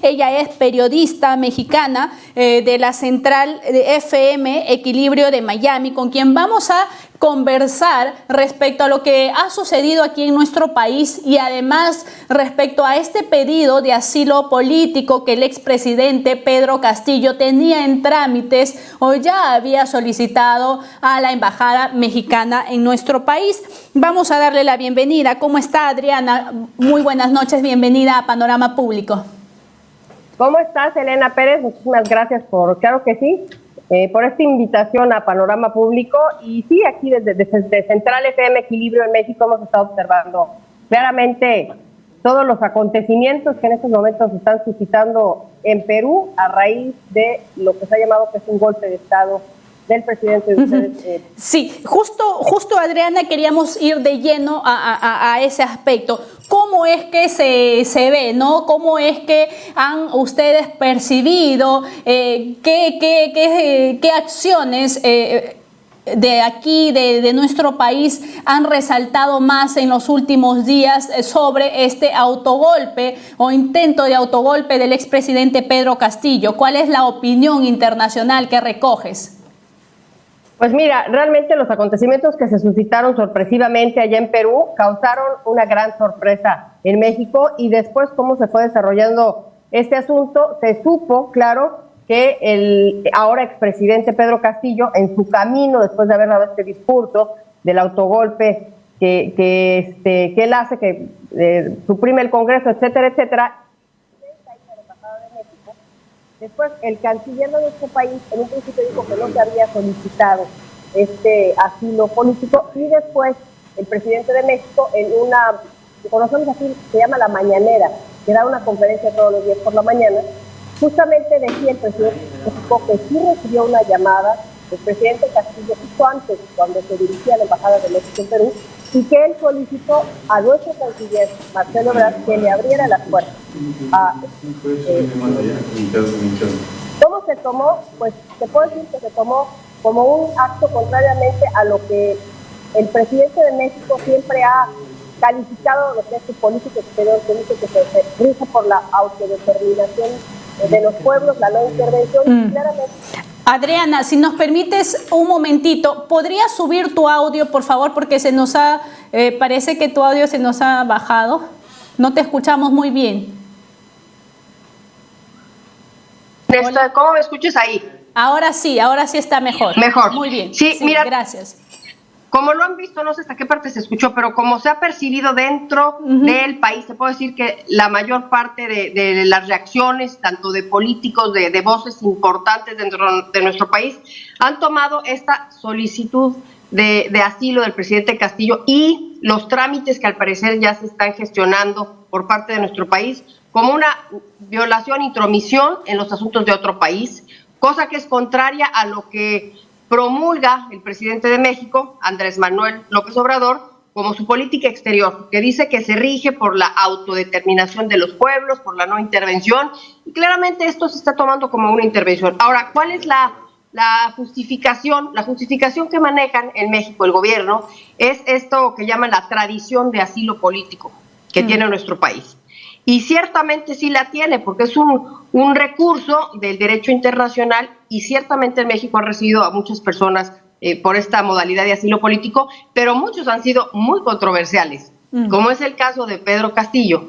Ella es periodista mexicana de la central de FM Equilibrio de Miami, con quien vamos a conversar respecto a lo que ha sucedido aquí en nuestro país y además respecto a este pedido de asilo político que el expresidente Pedro Castillo tenía en trámites o ya había solicitado a la embajada mexicana en nuestro país. Vamos a darle la bienvenida. ¿Cómo está, Adriana? Muy buenas noches, bienvenida a Panorama Público. ¿Cómo estás, Elena Pérez? Muchísimas gracias claro que sí, por esta invitación a Panorama Público. Y sí, aquí desde Central FM Equilibrio en México hemos estado observando claramente todos los acontecimientos que en estos momentos se están suscitando en Perú a raíz de lo que se ha llamado que es un golpe de Estado del presidente de ustedes. Sí, justo Adriana, queríamos ir de lleno a ese aspecto. ¿Cómo es que se ve, no? ¿Cómo es que han ustedes percibido qué acciones de aquí, de nuestro país, han resaltado más en los últimos días sobre este autogolpe o intento de autogolpe del expresidente Pedro Castillo? ¿Cuál es la opinión internacional que recoges? Pues mira, realmente los acontecimientos que se suscitaron sorpresivamente allá en Perú causaron una gran sorpresa en México, y después cómo se fue desarrollando este asunto, se supo, claro, que el ahora expresidente Pedro Castillo, en su camino, después de haber dado este discurso del autogolpe que él hace, que suprime el Congreso, etcétera, etcétera. Después, el canciller de nuestro país en un principio dijo que no se había solicitado este asilo político, y después el presidente de México, en una, que conocemos aquí, se llama La Mañanera, que da una conferencia todos los días por la mañana, justamente decía el presidente de México que sí recibió una llamada del presidente Castillo justo antes, cuando se dirigía a la Embajada de México en Perú, y que él solicitó a nuestro canciller, Marcelo Ebrard, que le abriera las puertas. ¿Cómo se tomó? Pues se puede decir que se tomó como un acto contrariamente a lo que el presidente de México siempre ha calificado lo que es su política exterior, que dice que se rige por la autodeterminación de los pueblos, la no intervención, y claramente... Adriana, si nos permites un momentito, ¿podrías subir tu audio, por favor? Porque se nos ha, parece que tu audio se nos ha bajado. No te escuchamos muy bien. ¿Cómo me escuchas ahí? Ahora sí está mejor. Mejor. Muy bien. Sí, mira, gracias. Como lo han visto, no sé hasta qué parte se escuchó, pero como se ha percibido dentro del país, te puedo decir que la mayor parte de las reacciones, tanto de políticos, de voces importantes dentro de nuestro país, han tomado esta solicitud de asilo del presidente Castillo y los trámites que al parecer ya se están gestionando por parte de nuestro país como una violación, intromisión en los asuntos de otro país, cosa que es contraria a lo que promulga el presidente de México, Andrés Manuel López Obrador, como su política exterior, que dice que se rige por la autodeterminación de los pueblos, por la no intervención, y claramente esto se está tomando como una intervención. Ahora, ¿cuál es la justificación? La justificación que manejan en México el gobierno es esto que llaman la tradición de asilo político que tiene nuestro país. Y ciertamente sí la tiene, porque es un recurso del derecho internacional, y ciertamente en México han recibido a muchas personas por esta modalidad de asilo político, pero muchos han sido muy controversiales, como es el caso de Pedro Castillo,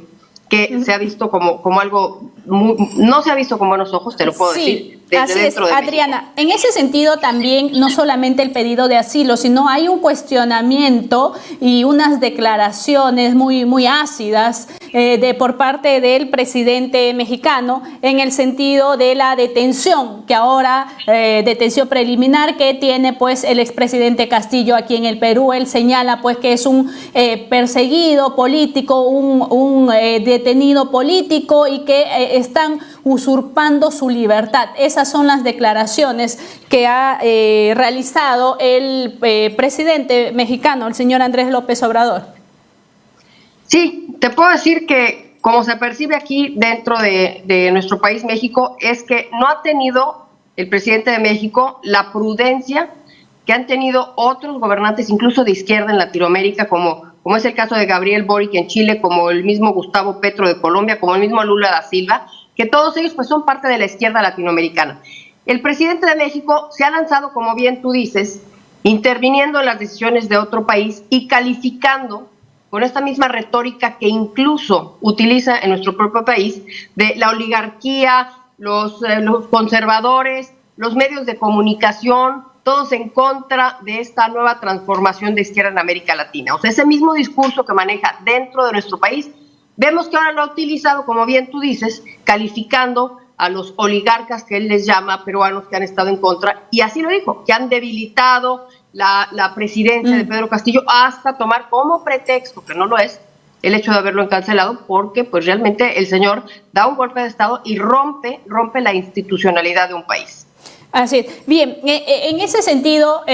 que se ha visto como algo, no se ha visto con buenos ojos, te lo puedo decir. Así es, Adriana. En ese sentido también, no solamente el pedido de asilo, sino hay un cuestionamiento y unas declaraciones muy ácidas por parte del presidente mexicano en el sentido de la detención, que ahora, detención preliminar que tiene pues el expresidente Castillo aquí en el Perú. Él señala pues que es un perseguido político, un detenido político, y que están usurpando su libertad. Esas son las declaraciones que ha realizado el presidente mexicano, el señor Andrés López Obrador. Sí, te puedo decir que como se percibe aquí dentro de nuestro país, México, es que no ha tenido el presidente de México la prudencia que han tenido otros gobernantes, incluso de izquierda en Latinoamérica, como es el caso de Gabriel Boric en Chile, como el mismo Gustavo Petro de Colombia, como el mismo Lula da Silva, que todos ellos pues son parte de la izquierda latinoamericana. El presidente de México se ha lanzado, como bien tú dices, interviniendo en las decisiones de otro país y calificando con esta misma retórica que incluso utiliza en nuestro propio país, de la oligarquía, los conservadores, los medios de comunicación, todos en contra de esta nueva transformación de izquierda en América Latina. O sea, ese mismo discurso que maneja dentro de nuestro país, vemos que ahora lo ha utilizado, como bien tú dices, calificando a los oligarcas que él les llama peruanos que han estado en contra, y así lo dijo, que han debilitado la presidencia de Pedro Castillo hasta tomar como pretexto, que no lo es, el hecho de haberlo encarcelado, porque pues realmente el señor da un golpe de Estado y rompe la institucionalidad de un país. Así es. Bien, en ese sentido,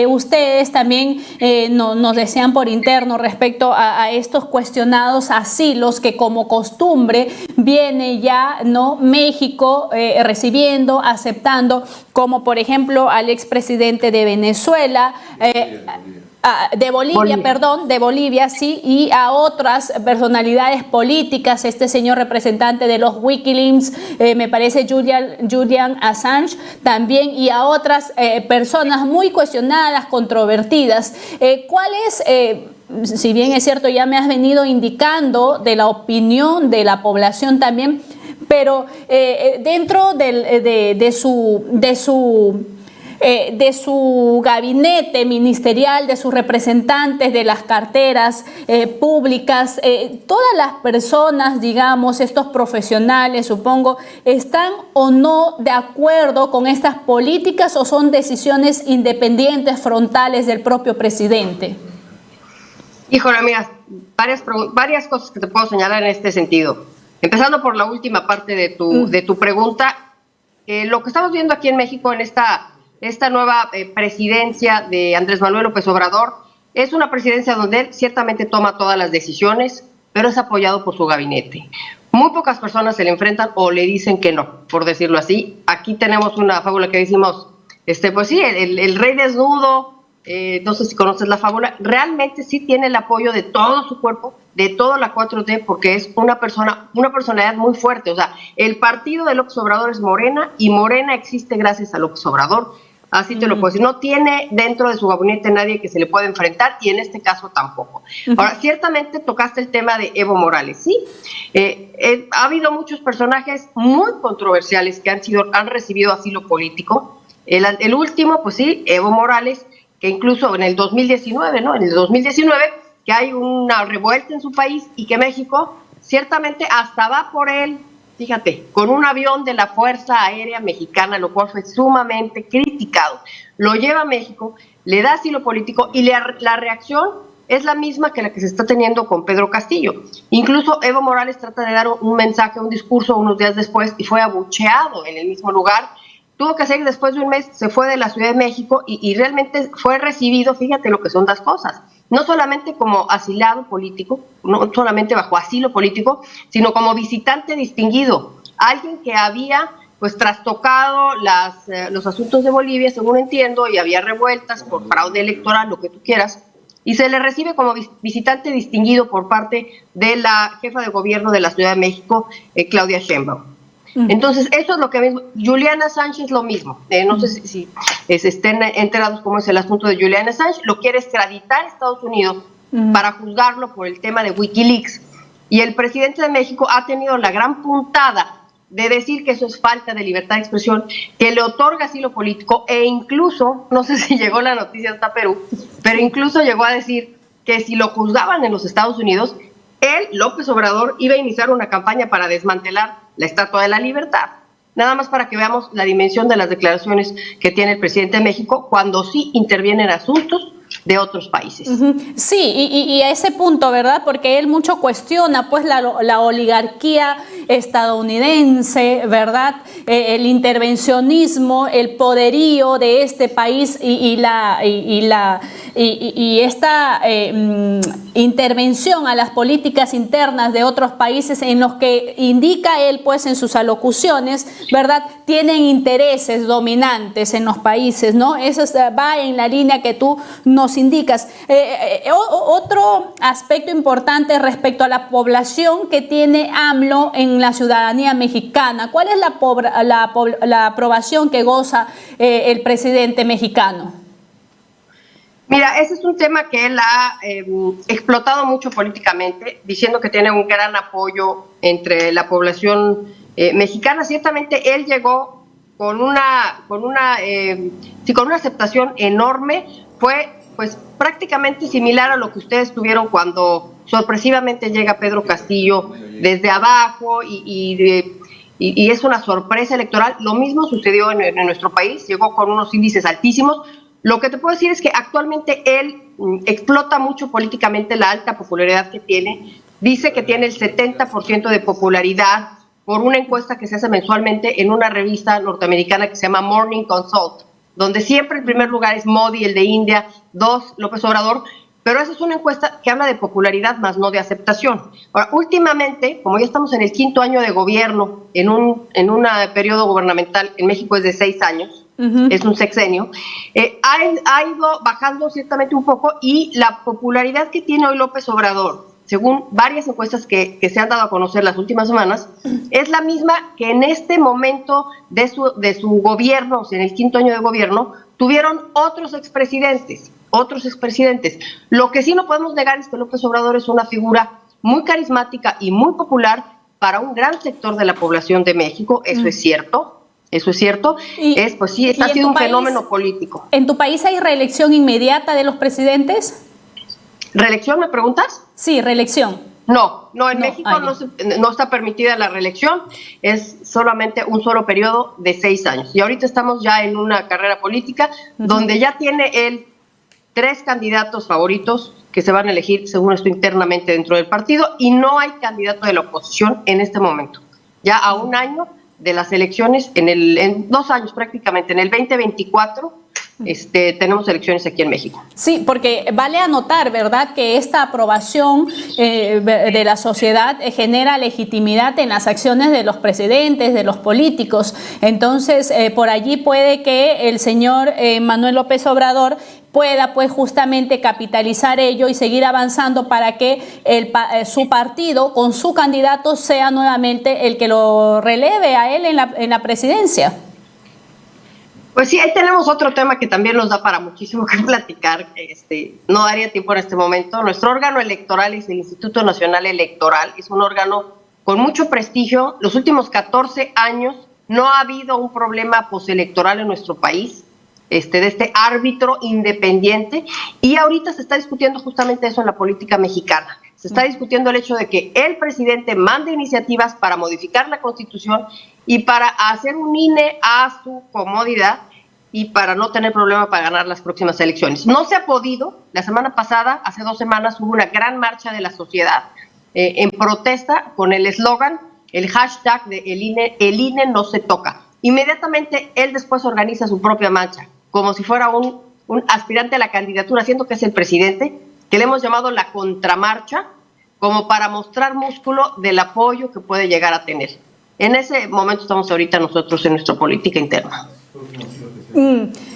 ustedes también nos desean por interno respecto a estos cuestionados asilos que como costumbre viene ya, ¿no?, México recibiendo, aceptando, como por ejemplo al expresidente de Venezuela, de Bolivia, sí, y a otras personalidades políticas, este señor representante de los Wikileaks, me parece Julian Assange también, y a otras personas muy cuestionadas, controvertidas. ¿Cuál es, si bien es cierto, ya me has venido indicando de la opinión de la población también, pero dentro de su gabinete ministerial, de sus representantes, de las carteras públicas, todas las personas, digamos, estos profesionales, supongo, ¿están o no de acuerdo con estas políticas o son decisiones independientes, frontales del propio presidente? Híjole, mira, varias cosas que te puedo señalar en este sentido. Empezando por la última parte de tu pregunta, lo que estamos viendo aquí en México en esta nueva presidencia de Andrés Manuel López Obrador es una presidencia donde él ciertamente toma todas las decisiones, pero es apoyado por su gabinete. Muy pocas personas se le enfrentan o le dicen que no, por decirlo así. Aquí tenemos una fábula que decimos, pues sí, el rey desnudo, no sé si conoces la fábula, realmente sí tiene el apoyo de todo su cuerpo, de toda la 4T, porque es una personalidad muy fuerte. O sea, el partido de López Obrador es Morena, y Morena existe gracias a López Obrador. Así te lo puedo decir. No tiene dentro de su gabinete nadie que se le pueda enfrentar, y en este caso tampoco. Ahora, ciertamente tocaste el tema de Evo Morales, ¿sí? Ha habido muchos personajes muy controversiales que han recibido asilo político. El último, pues sí, Evo Morales, que incluso en el 2019, ¿no? En el 2019, que hay una revuelta en su país y que México ciertamente hasta va por él, fíjate, con un avión de la Fuerza Aérea Mexicana, lo cual fue sumamente criticado. Lo lleva a México, le da asilo político y la reacción es la misma que la que se está teniendo con Pedro Castillo. Incluso Evo Morales trata de dar un mensaje, un discurso unos días después y fue abucheado en el mismo lugar. Tuvo que hacer, después de un mes, se fue de la Ciudad de México y realmente fue recibido, fíjate lo que son las cosas, no solamente como asilado político, no solamente bajo asilo político, sino como visitante distinguido, alguien que había pues trastocado los asuntos de Bolivia, según entiendo, y había revueltas por fraude electoral, lo que tú quieras, y se le recibe como visitante distinguido por parte de la jefa de gobierno de la Ciudad de México, Claudia Sheinbaum. Entonces, eso es lo que mismo. Julian Assange es lo mismo. No sé si estén enterados cómo es el asunto de Julian Assange. Lo quiere extraditar a Estados Unidos para juzgarlo por el tema de Wikileaks. Y el presidente de México ha tenido la gran puntada de decir que eso es falta de libertad de expresión, que le otorga asilo político, e incluso, no sé si llegó la noticia hasta Perú, pero incluso llegó a decir que si lo juzgaban en los Estados Unidos, él, López Obrador, iba a iniciar una campaña para desmantelar la Estatua de la Libertad. Nada más para que veamos la dimensión de las declaraciones que tiene el presidente de México cuando sí interviene en asuntos de otros países. Sí, y a ese punto, ¿verdad? Porque él mucho cuestiona pues la oligarquía estadounidense, ¿verdad? El intervencionismo, el poderío de este país y esta intervención a las políticas internas de otros países, en los que indica él pues en sus alocuciones, ¿verdad? Tienen intereses dominantes en los países, ¿no? Eso va en la línea que tú nos indicas. Otro aspecto importante respecto a la población que tiene AMLO en la ciudadanía mexicana. ¿Cuál es la aprobación que goza el presidente mexicano? Mira, ese es un tema que él ha explotado mucho políticamente, diciendo que tiene un gran apoyo entre la población mexicana. Ciertamente él llegó con una aceptación enorme. Fue pues prácticamente similar a lo que ustedes tuvieron cuando sorpresivamente llega Pedro Castillo desde abajo y es una sorpresa electoral. Lo mismo sucedió en nuestro país, llegó con unos índices altísimos. Lo que te puedo decir es que actualmente él explota mucho políticamente la alta popularidad que tiene. Dice que tiene el 70% de popularidad por una encuesta que se hace mensualmente en una revista norteamericana que se llama Morning Consult, donde siempre el primer lugar es Modi, el de India, 2, López Obrador, pero esa es una encuesta que habla de popularidad más no de aceptación. Ahora, últimamente, como ya estamos en el 5º año de gobierno, en un periodo gubernamental, en México es de 6 años, es un sexenio, ha ido bajando ciertamente un poco, y la popularidad que tiene hoy López Obrador, según varias encuestas que se han dado a conocer las últimas semanas, es la misma que en este momento de su gobierno, o sea, en el 5º año de gobierno, tuvieron otros expresidentes. Lo que sí no podemos negar es que López Obrador es una figura muy carismática y muy popular para un gran sector de la población de México. Eso es cierto. Pues sí, ha sido un fenómeno político. ¿En tu país hay reelección inmediata de los presidentes? ¿Reelección, me preguntas? Sí, reelección. No, en México no está permitida la reelección, es solamente un solo periodo de 6 años. Y ahorita estamos ya en una carrera política donde ya tiene él 3 candidatos favoritos que se van a elegir, según esto, internamente dentro del partido, y no hay candidato de la oposición en este momento. Ya a un año de las elecciones, en 2 años prácticamente, en el 2024, tenemos elecciones aquí en México. Sí, porque vale anotar, ¿verdad?, que esta aprobación de la sociedad genera legitimidad en las acciones de los presidentes, de los políticos. Entonces, por allí puede que el señor Manuel López Obrador pueda pues justamente capitalizar ello y seguir avanzando para que su partido con su candidato sea nuevamente el que lo releve a él en la presidencia. Pues sí, ahí tenemos otro tema que también nos da para muchísimo que platicar. No daría tiempo en este momento. Nuestro órgano electoral es el Instituto Nacional Electoral. Es un órgano con mucho prestigio. Los últimos 14 años no ha habido un problema postelectoral en nuestro país, de este árbitro independiente. Y ahorita se está discutiendo justamente eso en la política mexicana. Se está discutiendo el hecho de que el presidente mande iniciativas para modificar la Constitución y para hacer un INE a su comodidad y para no tener problema para ganar las próximas elecciones. No se ha podido. La semana pasada, hace 2 semanas, hubo una gran marcha de la sociedad en protesta con el eslogan, el hashtag de el INE no se toca. Inmediatamente él después organiza su propia marcha, como si fuera un aspirante a la candidatura, siendo que es el presidente, que le hemos llamado la contramarcha, como para mostrar músculo del apoyo que puede llegar a tener. En ese momento estamos ahorita nosotros en nuestra política interna.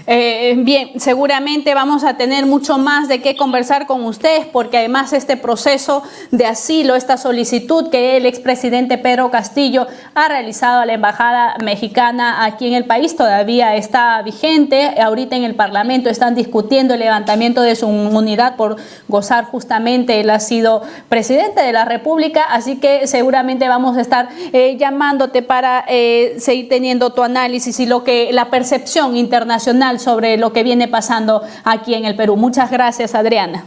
Bien, seguramente vamos a tener mucho más de qué conversar con ustedes, porque además este proceso de asilo, esta solicitud que el expresidente Pedro Castillo ha realizado a la embajada mexicana aquí en el país todavía está vigente. Ahorita en el Parlamento están discutiendo el levantamiento de su inmunidad por gozar justamente, él ha sido presidente de la República, así que seguramente vamos a estar llamándote para seguir teniendo tu análisis y la percepción internacional sobre lo que viene pasando aquí en el Perú. Muchas gracias, Adriana.